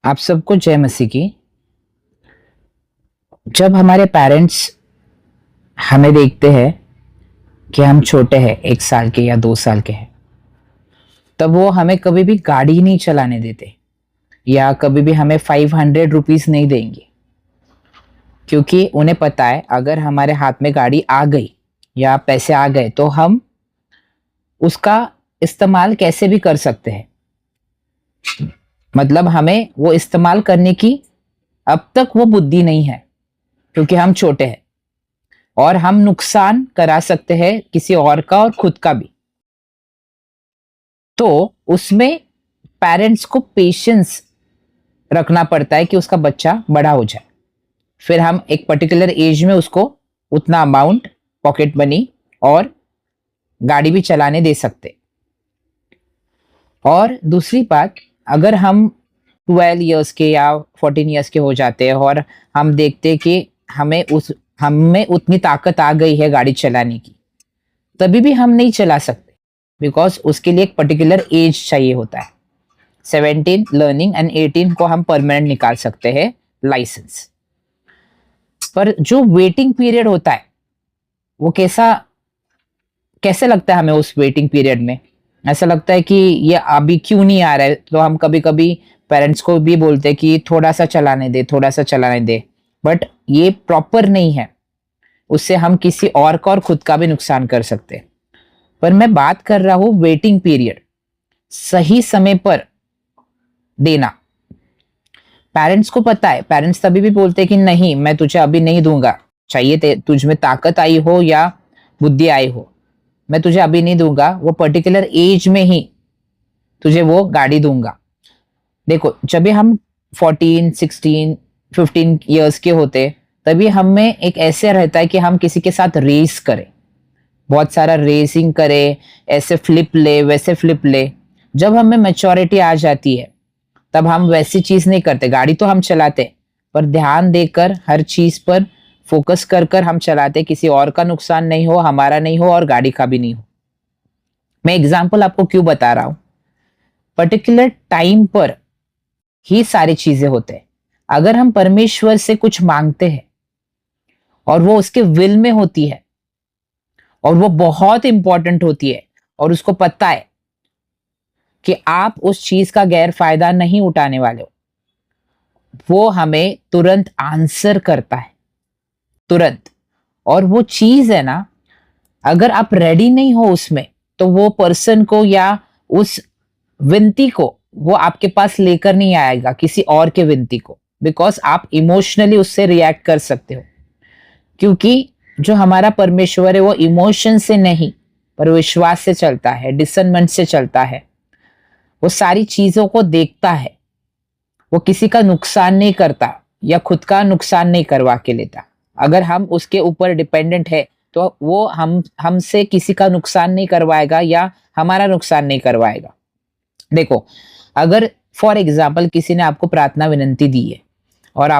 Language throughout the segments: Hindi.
आप सबको जय मसीह की। जब हमारे पेरेंट्स हमें देखते हैं कि हम छोटे हैं, 1 साल के या 2 साल के हैं, तब वो हमें कभी भी गाड़ी नहीं चलाने देते या कभी भी हमें 500 रुपीज नहीं देंगे, क्योंकि उन्हें पता है अगर हमारे हाथ में गाड़ी आ गई या पैसे आ गए तो हम उसका इस्तेमाल कैसे भी कर सकते हैं। मतलब हमें वो इस्तेमाल करने की अब तक वो बुद्धि नहीं है, क्योंकि हम छोटे हैं और हम नुकसान करा सकते हैं किसी और का और खुद का भी। तो उसमें पेरेंट्स को पेशेंस रखना पड़ता है कि उसका बच्चा बड़ा हो जाए, फिर हम एक पर्टिकुलर एज में उसको उतना अमाउंट पॉकेट मनी और गाड़ी भी चलाने दे सकते। और दूसरी बात, अगर हम 12 इयर्स के या 14 इयर्स के हो जाते हैं और हम देखते कि हमें उतनी ताकत आ गई है गाड़ी चलाने की, तभी भी हम नहीं चला सकते, बिकॉज उसके लिए एक पर्टिकुलर एज चाहिए होता है। 17 लर्निंग एंड 18 को हम परमानेंट निकाल सकते हैं लाइसेंस। पर जो वेटिंग पीरियड होता है वो कैसे लगता है हमें उस वेटिंग पीरियड में? ऐसा लगता है कि ये अभी क्यों नहीं आ रहा है, तो हम कभी कभी पेरेंट्स को भी बोलते हैं कि थोड़ा सा चलाने दे, थोड़ा सा चलाने दे, बट ये प्रॉपर नहीं है। उससे हम किसी और का और खुद का भी नुकसान कर सकते हैं। पर मैं बात कर रहा हूं वेटिंग पीरियड सही समय पर देना। पेरेंट्स को पता है, पेरेंट्स तभी भी बोलते हैं कि नहीं, मैं तुझे अभी नहीं दूंगा, चाहिए तुझ में ताकत आई हो या बुद्धि आई हो, मैं तुझे अभी नहीं दूंगा, वो पर्टिकुलर एज में ही तुझे वो गाड़ी दूंगा। देखो, जब भी हम 14, 16, 15 इयर्स के होते, तभी हमें एक ऐसे रहता है कि हम किसी के साथ रेस करें, बहुत सारा रेसिंग करे, ऐसे फ्लिप ले वैसे फ्लिप ले। जब हमें मैच्योरिटी आ जाती है तब हम वैसी चीज नहीं करते। गाड़ी तो हम चलाते, पर ध्यान देकर हर चीज पर फोकस कर कर हम चलाते, किसी और का नुकसान नहीं हो, हमारा नहीं हो और गाड़ी का भी नहीं हो। मैं एग्जाम्पल आपको क्यों बता रहा हूं, पर्टिकुलर टाइम पर ही सारी चीजें होते हैं। अगर हम परमेश्वर से कुछ मांगते हैं और वो उसके विल में होती है और वो बहुत इंपॉर्टेंट होती है और उसको पता है कि आप उस चीज का गैर फायदा नहीं उठाने वाले हो, वो हमें तुरंत आंसर करता है, तुरंत। और वो चीज है ना, अगर आप रेडी नहीं हो उसमें, तो वो पर्सन को या उस विनती को वो आपके पास लेकर नहीं आएगा, किसी और के विनती को, बिकॉज आप इमोशनली उससे रिएक्ट कर सकते हो। क्योंकि जो हमारा परमेश्वर है वो इमोशन से नहीं पर विश्वास से चलता है, डिसर्नमेंट से चलता है। वो सारी चीजों को देखता है, वो किसी का नुकसान नहीं करता या खुद का नुकसान नहीं करवा के लेता। अगर हम उसके ऊपर डिपेंडेंट है तो वो हमसे किसी का नुकसान नहीं करवाएगा या हमारा नुकसान नहीं करवाएगा। देखो, अगर फॉर एग्जाम्पल किसी ने आपको प्रार्थना विनंती दी है और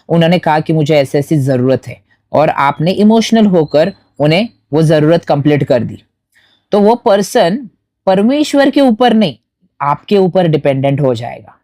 उन्होंने कहा कि मुझे ऐसी ऐसी जरूरत है, और आपने इमोशनल होकर उन्हें वो जरूरत कंप्लीट कर दी, तो वो पर्सन परमेश्वर के ऊपर नहीं, आपके ऊपर डिपेंडेंट हो जाएगा।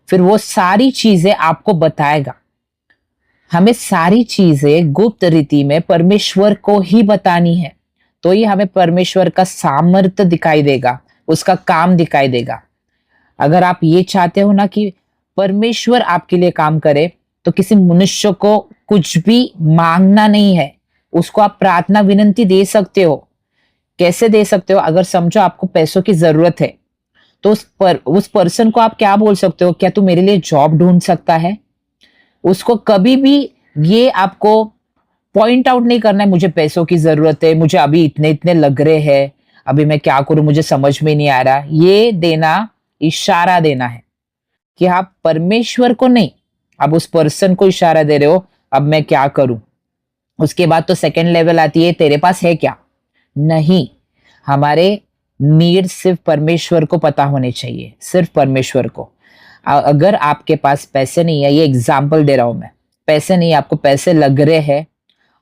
फिर वो सारी चीजें आपको बताएगा। हमें सारी चीजें गुप्त रीति में परमेश्वर को ही बतानी है, तो ही हमें परमेश्वर का सामर्थ्य दिखाई देगा, उसका काम दिखाई देगा। अगर आप ये चाहते हो ना कि परमेश्वर आपके लिए काम करे, तो किसी मनुष्य को कुछ भी मांगना नहीं है, उसको आप प्रार्थना विनंती दे सकते हो। कैसे दे सकते हो? अगर समझो आपको पैसों की जरूरत है, तो उस पर्सन को आप क्या बोल सकते हो, क्या तू मेरे लिए जॉब ढूंढ सकता है? उसको कभी भी ये आपको पॉइंट आउट नहीं करना है, मुझे पैसों की जरूरत है, मुझे अभी इतने इतने लग रहे हैं, अभी मैं क्या करूं, मुझे समझ में नहीं आ रहा। ये देना, इशारा देना है कि आप परमेश्वर को नहीं, आप उस पर्सन को इशारा दे रहे हो, अब मैं क्या करूं। उसके बाद तो सेकंड लेवल आती है, तेरे पास है क्या? नहीं, हमारे नीड सिर्फ परमेश्वर को पता होने चाहिए, सिर्फ परमेश्वर को। अगर आपके पास पैसे नहीं है, ये एग्जाम्पल दे रहा हूं मैं, पैसे नहीं, आपको पैसे लग रहे हैं,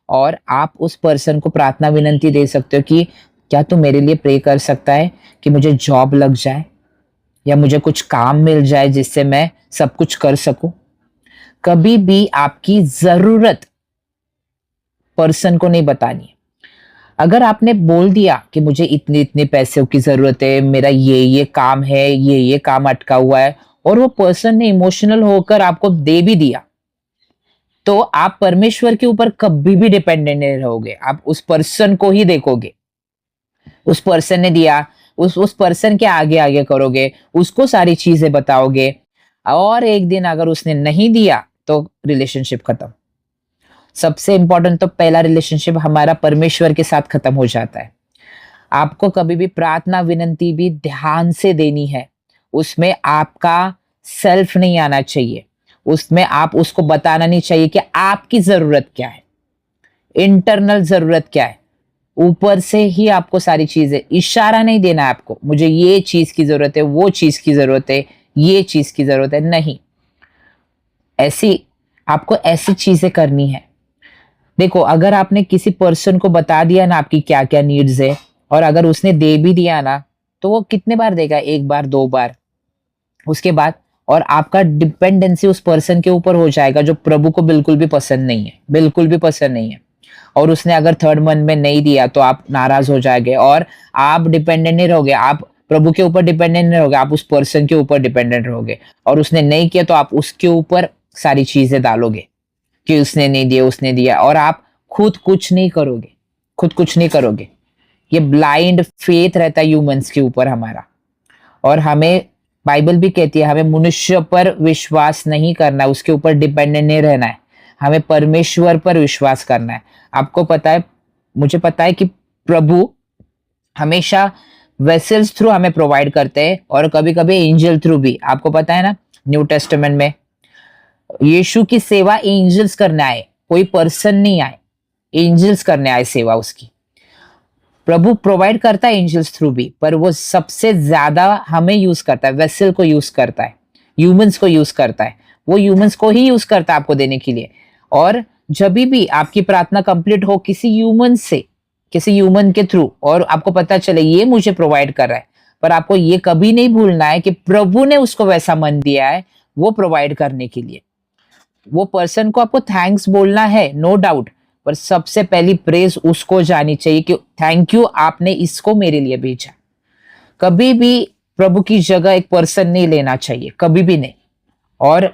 और आप उस पर्सन को प्रार्थना विनंती दे सकते हो कि क्या तू मेरे लिए प्रे कर सकता है कि मुझे जॉब लग जाए। या मुझे कुछ काम मिल जाए जिससे मैं सब कुछ कर सकूं। कभी भी आपकी जरूरत पर्सन को नहीं बतानी है। अगर आपने बोल दिया कि मुझे इतने इतने पैसों की जरूरत है, मेरा ये काम है, ये काम अटका हुआ है, और वो पर्सन ने इमोशनल होकर आपको दे भी दिया, तो आप परमेश्वर के ऊपर कभी भी डिपेंडेंट नहीं रहोगे। आप उस पर्सन को ही देखोगे। उस पर्सन ने दिया, उस पर्सन के आगे आगे करोगे, उसको सारी चीजें बताओगे, और एक दिन अगर उसने नहीं दिया तो रिलेशनशिप खत्म। सबसे इंपॉर्टेंट तो पहला रिलेशनशिप हमारा परमेश्वर के साथ खत्म हो जाता है। आपको कभी भी प्रार्थना विनंती भी ध्यान से देनी है। उसमें आपका सेल्फ नहीं आना चाहिए। उसमें आप उसको बताना नहीं चाहिए कि आपकी जरूरत क्या है, इंटरनल जरूरत क्या है। ऊपर से ही आपको सारी चीजें, इशारा नहीं देना है आपको, मुझे ये चीज की जरूरत है, वो चीज की जरूरत है, ये चीज की जरूरत है, नहीं। ऐसी आपको ऐसी चीजें करनी है। देखो, अगर आपने किसी पर्सन को बता दिया ना आपकी क्या क्या नीड्स है, और अगर उसने दे भी दिया ना, तो वो कितने बार देगा? एक बार, दो बार, उसके बाद। और आपका डिपेंडेंसी उस पर्सन के ऊपर हो जाएगा जो प्रभु को बिल्कुल भी पसंद नहीं है, बिल्कुल भी पसंद नहीं है। और उसने अगर थर्ड मंथ में नहीं दिया तो आप नाराज हो जाएंगे, और आप डिपेंडेंट नहीं रहोगे। आप प्रभु के ऊपर डिपेंडेंट नहीं रहोगे, आप उस पर्सन के ऊपर डिपेंडेंट रहोगे। और उसने नहीं किया तो आप उसके ऊपर सारी चीजें डालोगे कि उसने नहीं दिया, उसने दिया, और आप खुद कुछ नहीं करोगे, खुद कुछ नहीं करोगे। ये ब्लाइंड फेथ रहता है ह्यूमंस के ऊपर हमारा। और हमें, बाइबल भी कहती है, हमें मनुष्य पर विश्वास नहीं करना है, उसके ऊपर डिपेंडेंट नहीं रहना है, हमें परमेश्वर पर विश्वास करना है। आपको पता है, मुझे पता है कि प्रभु हमेशा वेसल्स थ्रू हमें प्रोवाइड करते हैं, और कभी कभी एंजल थ्रू भी। आपको पता है ना, न्यू टेस्टामेंट में यीशु की सेवा एंजल्स करने आए, कोई पर्सन नहीं आए, एंजल्स करने आए सेवा उसकी। प्रभु प्रोवाइड करता है एंजल्स थ्रू भी, पर वो सबसे ज्यादा हमें यूज करता है, वेसल को यूज करता है, ह्यूमंस को यूज करता है। वो ह्यूमंस को ही यूज करता है आपको देने के लिए। और जब भी आपकी प्रार्थना कंप्लीट हो किसी ह्यूमन से, किसी ह्यूमन के थ्रू, और आपको पता चले ये मुझे प्रोवाइड कर रहा है, पर आपको ये कभी नहीं भूलना है कि प्रभु ने उसको वैसा मन दिया है वो प्रोवाइड करने के लिए। वो पर्सन को आपको थैंक्स बोलना है, नो डाउट, पर सबसे पहली प्रेज उसको जानी चाहिए कि थैंक यू, आपने इसको मेरे लिए भेजा। कभी भी प्रभु की जगह एक पर्सन नहीं लेना चाहिए, कभी भी नहीं। और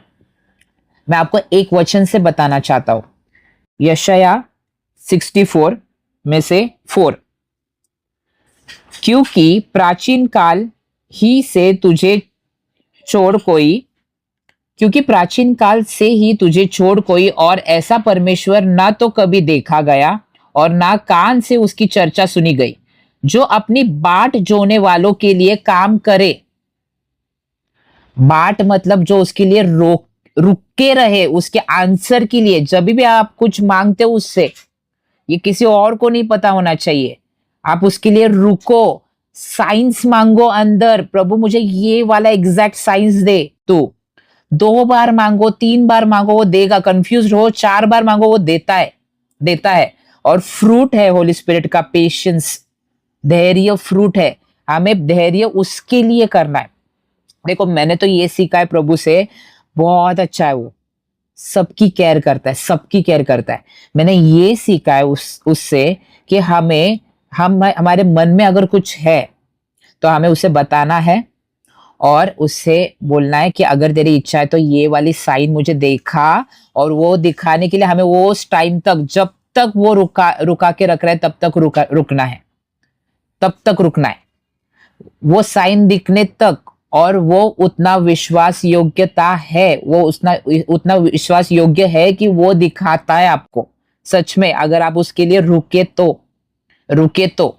मैं आपको एक वचन से बताना चाहता हूं, यशाया 64 में से 4, क्योंकि प्राचीन काल ही से तुझे छोड़ कोई क्योंकि प्राचीन काल से ही तुझे छोड़ कोई और ऐसा परमेश्वर ना तो कभी देखा गया और ना कान से उसकी चर्चा सुनी गई, जो अपनी बाट जोने वालों के लिए काम करे। बाट मतलब जो उसके लिए रुक के रहे, उसके आंसर के लिए। जब भी आप कुछ मांगते हो उससे, ये किसी और को नहीं पता होना चाहिए, आप उसके लिए रुको, साइंस मांगो अंदर, प्रभु मुझे ये वाला एग्जैक्ट साइंस दे। तो 2 बार मांगो, 3 बार मांगो, वो देगा। कंफ्यूज हो, 4 बार मांगो, वो देता है, देता है। और फ्रूट है होली स्पिरिट का पेशेंस, धैर्य फ्रूट है। हमें धैर्य उसके लिए करना है। देखो, मैंने तो ये सीखा है प्रभु से, बहुत अच्छा है वो, सबकी केयर करता है, सबकी केयर करता है। मैंने ये सीखा है उससे कि हमारे मन में अगर कुछ है तो हमें उसे बताना है, और उससे बोलना है कि अगर तेरी इच्छा है तो ये वाली साइन मुझे देखा, और वो दिखाने के लिए हमें वो उस टाइम तक, जब तक वो रुका के रख रहा है, तब तक रुकना है, तब तक रुकना है, वो साइन दिखने तक। और वो उतना विश्वास योग्यता है, वो उतना विश्वास योग्य है कि वो दिखाता है आपको सच में, अगर आप उसके लिए रुके तो।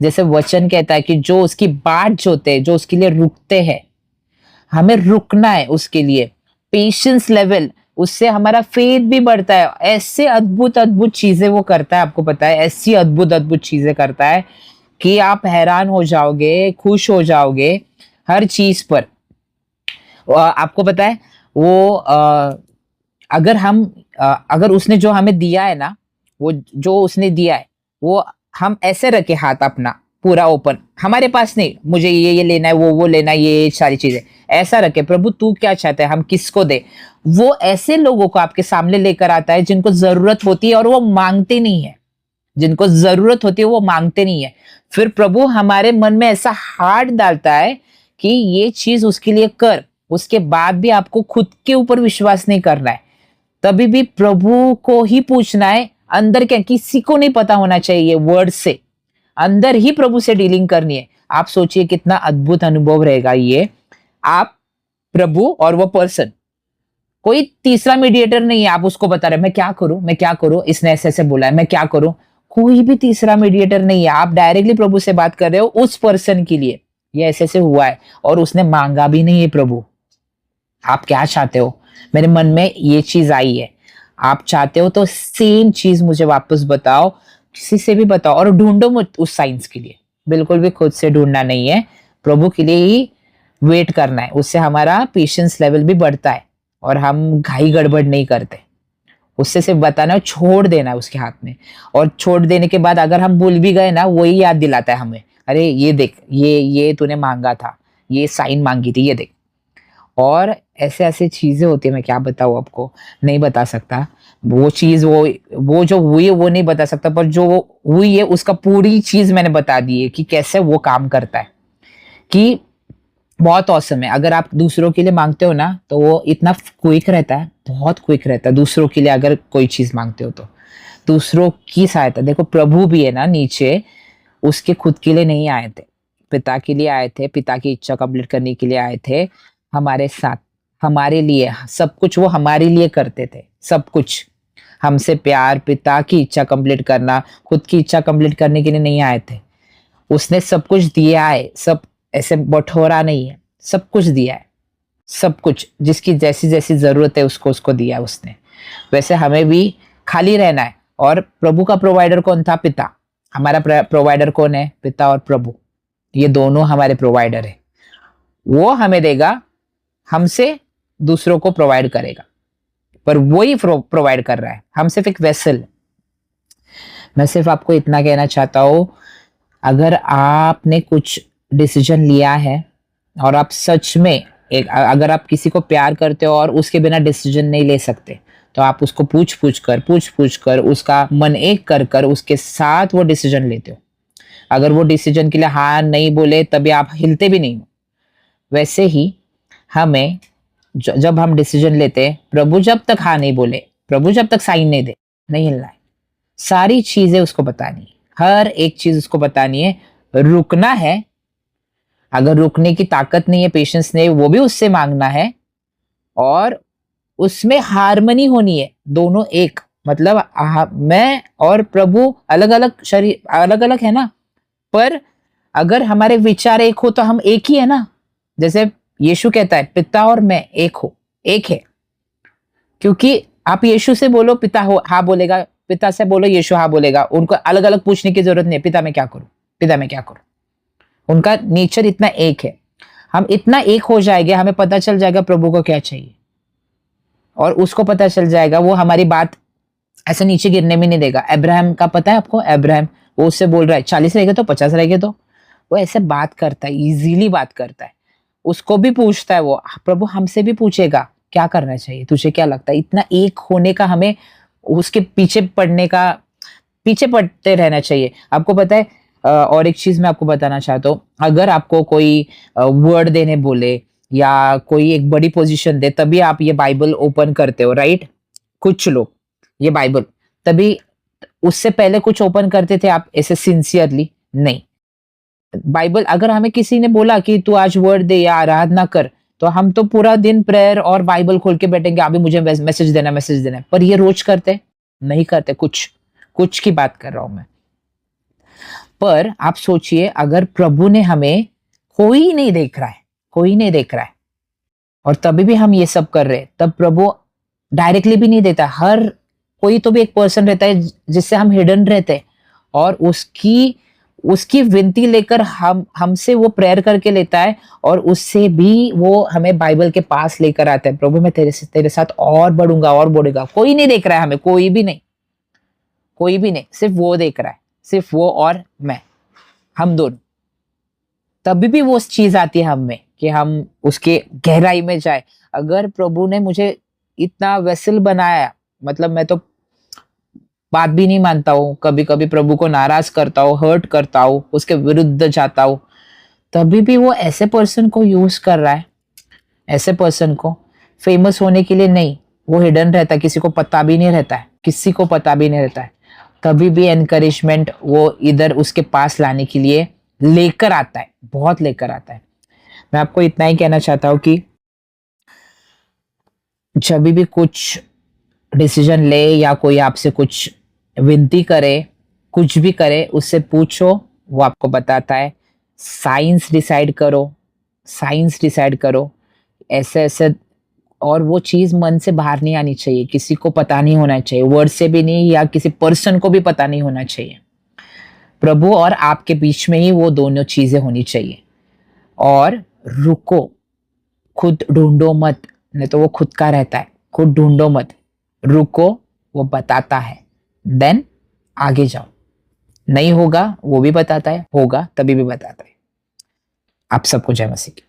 जैसे वचन कहता है कि जो उसकी बाट जोते हैं, जो उसके लिए रुकते हैं, हमें रुकना है उसके लिए। पेशेंस लेवल, उससे हमारा फेथ भी बढ़ता है। ऐसे अद्भुत अद्भुत चीजें वो करता है, आपको पता है, ऐसी अद्भुत अद्भुत चीजें करता है कि आप हैरान हो जाओगे, खुश हो जाओगे हर चीज पर। आपको पता है वो अगर उसने जो हमें दिया है ना, वो जो उसने दिया है, वो हम ऐसे रखे हाथ अपना, पूरा ओपन, हमारे पास नहीं मुझे ये लेना है, वो लेना है, ये सारी चीजें ऐसा रखे, प्रभु तू क्या चाहता है, हम किसको दे। वो ऐसे लोगों को आपके सामने लेकर आता है जिनको जरूरत होती है और वो मांगते नहीं है, जिनको जरूरत होती है वो मांगते नहीं है। फिर प्रभु हमारे मन में ऐसा हार्ट डालता है कि ये चीज उसके लिए कर, उसके बाद भी आपको खुद के ऊपर विश्वास नहीं करना है, तभी भी प्रभु को ही पूछना है। अंदर क्या, किसी को नहीं पता होना चाहिए, वर्ड से अंदर ही प्रभु से डीलिंग करनी है। आप सोचिए कितना अद्भुत अनुभव रहेगा ये। आप, प्रभु और वो पर्सन, कोई तीसरा मीडिएटर नहीं है। आप उसको बता रहे मैं क्या करूं, मैं क्या करूं, इसने ऐसे ऐसे बोला है, मैं क्या करूं। कोई भी तीसरा मीडिएटर नहीं है, आप डायरेक्टली प्रभु से बात कर रहे हो उस पर्सन के लिए, ये ऐसे ऐसे हुआ है और उसने मांगा भी नहीं है। प्रभु आप क्या चाहते हो, मेरे मन में ये चीज आई है, आप चाहते हो तो सेम चीज मुझे वापस बताओ, किसी से भी बताओ, और ढूंढो मत उस साइंस के लिए, बिल्कुल भी खुद से ढूंढना नहीं है, प्रभु के लिए ही वेट करना है। उससे हमारा पेशेंस लेवल भी बढ़ता है और हम घाई गड़बड़ नहीं करते। उससे सिर्फ बताना है, छोड़ देना है उसके हाथ में, और छोड़ देने के बाद अगर हम भूल भी गए ना, वही याद दिलाता है हमें, अरे ये देख, ये तूने मांगा था, ये साइन मांगी थी, ये देख। और ऐसे ऐसे चीजें होती है, मैं क्या बताऊं आपको, नहीं बता सकता। वो चीज, वो जो हुई है वो नहीं बता सकता, पर जो हुई है उसका पूरी चीज मैंने बता दी है कि कैसे वो काम करता है, कि बहुत औसम है। अगर आप दूसरों के लिए मांगते हो ना, तो वो इतना क्विक रहता है, बहुत क्विक रहता है दूसरों के लिए। अगर कोई चीज मांगते हो तो दूसरों की सहायता, देखो प्रभु भी है ना नीचे, उसके खुद के लिए नहीं आए थे, पिता के लिए आए थे, पिता की इच्छा कंप्लीट करने के लिए आए थे, हमारे साथ, हमारे लिए सब कुछ वो हमारे लिए करते थे, सब कुछ हमसे प्यार, पिता की इच्छा कंप्लीट करना, खुद की इच्छा कंप्लीट करने के लिए नहीं आए थे। उसने सब कुछ दिया है, सब ऐसे बटोरा नहीं है, सब कुछ दिया है, सब कुछ जिसकी जैसी जैसी जरूरत है उसको उसको दिया है उसने। वैसे हमें भी खाली रहना है। और प्रभु का प्रोवाइडर कौन था? पिता। हमारा प्रोवाइडर कौन है? पिता और प्रभु, ये दोनों हमारे प्रोवाइडर है। वो हमें देगा, हमसे दूसरों को प्रोवाइड करेगा, पर वो ही प्रोवाइड कर रहा है, हम सिर्फ एक वेसल। मैं सिर्फ आपको इतना कहना चाहता हूं, अगर आपने कुछ डिसीजन लिया है और आप सच में अगर आप किसी को प्यार करते हो और उसके बिना डिसीजन नहीं ले सकते, तो आप उसको पूछ पूछ कर उसका मन एक कर कर उसके साथ वो डिसीजन लेते हो। अगर वो डिसीजन के लिए हाँ नहीं बोले, तभी आप हिलते भी नहीं हो। वैसे ही हमें जब हम डिसीजन लेते हैं, प्रभु जब तक हाँ नहीं बोले, प्रभु जब तक साइन नहीं दे, नहीं हिलना है। सारी चीजें उसको बतानी है, हर एक चीज उसको बतानी है। रुकना है, अगर रुकने की ताकत नहीं है, पेशेंस नहीं, वो भी उससे मांगना है। और उसमें हार्मनी होनी है, दोनों एक, मतलब मैं और प्रभु अलग अलग शरीर, अलग अलग है ना, पर अगर हमारे विचार एक हो तो हम एक ही है ना। जैसे यीशु कहता है, पिता और मैं एक हो, एक है। क्योंकि आप यीशु से बोलो, पिता हो हाँ बोलेगा, पिता से बोलो यीशु हाँ बोलेगा। उनको अलग अलग पूछने की जरूरत नहीं है, पिता मैं क्या करूं, पिता मैं क्या करूं। उनका नेचर इतना एक है। हम इतना एक हो जाएंगे, हमें पता चल जाएगा प्रभु को क्या चाहिए, और उसको पता चल जाएगा, वो हमारी बात ऐसे नीचे गिरने में नहीं देगा। अब्राहम का पता है आपको? अब्राहम, वो उससे बोल रहा है 40 रहेगा तो 50 रहेगा, तो वो ऐसे बात करता है, इजीली बात करता है। उसको भी पूछता है वो, प्रभु हमसे भी पूछेगा क्या करना चाहिए, तुझे क्या लगता है। इतना एक होने का, हमें उसके पीछे पड़ने का, पीछे पड़ते रहना चाहिए। आपको पता है, और एक चीज मैं आपको बताना चाहता हूँ, अगर आपको कोई वर्ड देने बोले या कोई एक बड़ी पोजीशन दे, तभी आप ये बाइबल ओपन करते हो, राइट? कुछ लोग ये बाइबल, तभी, उससे पहले कुछ ओपन करते थे आप ऐसे सिंसियरली नहीं। बाइबल अगर हमें किसी ने बोला कि तू आज वर्ड दे या आराधना कर, तो हम तो पूरा दिन प्रेयर और बाइबल खोल के बैठेंगे, अभी मुझे मैसेज देना, मैसेज देना। पर ये रोज करते नहीं करते, कुछ कुछ की बात कर रहा हूं मैं। पर आप सोचिए, अगर प्रभु ने हमें, कोई नहीं देख रहा है, कोई नहीं देख रहा है, और तभी भी हम ये सब कर रहे हैं, तब प्रभु डायरेक्टली भी नहीं देता। हर कोई तो भी एक पर्सन रहता है जिससे हम हिडन रहते हैं, और उसकी उसकी विनती लेकर हमसे वो प्रेयर करके लेता है, और उससे भी वो हमें बाइबल के पास लेकर आता है। प्रभु मैं तेरे साथ और बढ़ूंगा और बढ़ूंगा। कोई नहीं देख रहा है हमें, कोई भी नहीं, कोई भी नहीं, सिर्फ वो देख रहा है, सिर्फ वो और मैं। हम दोनों, तभी भी वो चीज आती है हम में कि हम उसके गहराई में जाए। अगर प्रभु ने मुझे इतना वेसल बनाया, मतलब मैं तो बात भी नहीं मानता हूँ, कभी कभी प्रभु को नाराज करता हूँ, हर्ट करता हूँ, उसके विरुद्ध जाता हूँ, तभी भी वो ऐसे पर्सन को यूज कर रहा है, ऐसे पर्सन को फेमस होने के लिए नहीं। वो हिडन रहता है, किसी को पता भी नहीं रहता है, किसी को पता भी नहीं रहता है, तभी भी एनकरेजमेंट वो इधर उसके पास लाने के लिए लेकर आता है, बहुत लेकर आता है। मैं आपको इतना ही कहना चाहता हूँ कि जब भी कुछ डिसीजन ले या कोई आपसे कुछ विनती करे, कुछ भी करे, उससे पूछो, वो आपको बताता है। साइंस डिसाइड करो, साइंस डिसाइड करो, ऐसे ऐसे। और वो चीज मन से बाहर नहीं आनी चाहिए, किसी को पता नहीं होना चाहिए, वर्ड से भी नहीं, या किसी पर्सन को भी पता नहीं होना चाहिए। प्रभु और आपके बीच में ही वो दोनों चीजें होनी चाहिए। और रुको, खुद ढूंढो मत, नहीं तो वो खुद का रहता है, खुद ढूंढो मत, रुको, वो बताता है, देन आगे जाओ। नहीं होगा वो भी बताता है, होगा तभी भी बताता है। आप सबको जय मसीह की।